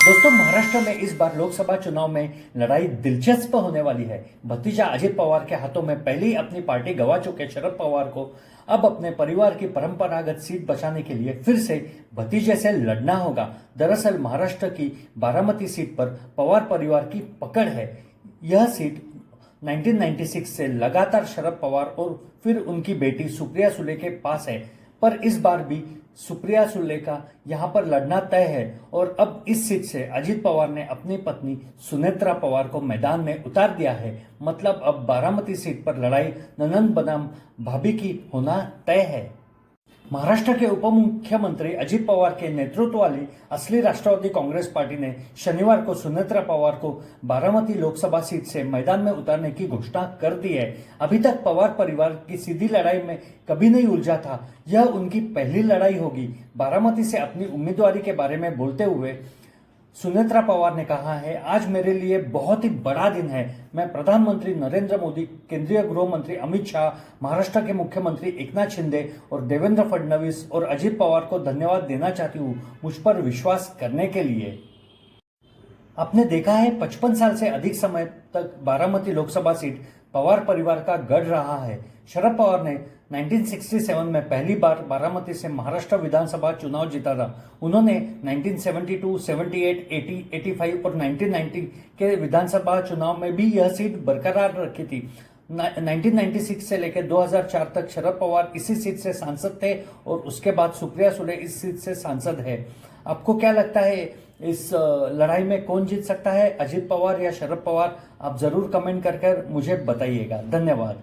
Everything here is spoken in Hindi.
दोस्तों, महाराष्ट्र में इस बार लोकसभा चुनाव में लड़ाई दिलचस्प होने वाली है। भतीजा अजित पवार के हाथों में पहले ही अपनी पार्टी गंवा चुके शरद पवार को अब अपने परिवार की परंपरागत सीट बचाने के लिए फिर से भतीजे से लड़ना होगा। दरअसल महाराष्ट्र की बारामती सीट पर पवार परिवार की पकड़ है। यह सीट 1996 से लगातार शरद पवार और फिर उनकी बेटी सुप्रिया सुले के पास है, पर इस बार भी सुप्रिया सुले का यहां पर लड़ना तय है और अब इस सीट से अजित पवार ने अपनी पत्नी सुनेत्रा पवार को मैदान में उतार दिया है। मतलब अब बारामती सीट पर लड़ाई ननंद बनाम भाभी की होना तय है। महाराष्ट्र के उप मुख्यमंत्री अजित पवार के नेतृत्व वाली असली राष्ट्रवादी कांग्रेस पार्टी ने शनिवार को सुनेत्रा पवार को बारामती लोकसभा सीट से मैदान में उतारने की घोषणा कर दी है। अभी तक पवार परिवार की सीधी लड़ाई में कभी नहीं उलझा था, यह उनकी पहली लड़ाई होगी। बारामती से अपनी उम्मीदवारी के बारे में बोलते हुए सुनेत्रा पवार ने कहा है, आज मेरे लिए बहुत ही बड़ा दिन है। मैं प्रधानमंत्री नरेंद्र मोदी, केंद्रीय गृह मंत्री अमित शाह, महाराष्ट्र के मुख्यमंत्री एकनाथ शिंदे और देवेंद्र फडणवीस और अजित पवार को धन्यवाद देना चाहती हूँ मुझ पर विश्वास करने के लिए। आपने देखा है 55 साल से अधिक समय तक बारामती लोकसभा सीट पवार परिवार का गढ़ रहा है। शरद पवार ने 1967 में पहली बार बारामती से महाराष्ट्र विधानसभा चुनाव जीता था। उन्होंने 1972, 78, 80, 85 और 1990 के विधानसभा चुनाव में भी यह सीट बरकरार रखी थी। 1996 से लेकर 2004 तक शरद पवार इसी सीट से सांसद थे और उसके बाद सुप्रिया सुले इस सीट से सांसद है। आपको क्या लगता है, इस लड़ाई में कौन जीत सकता है, अजित पवार या शरद पवार? आप जरूर कमेंट कर मुझे बताइएगा। धन्यवाद।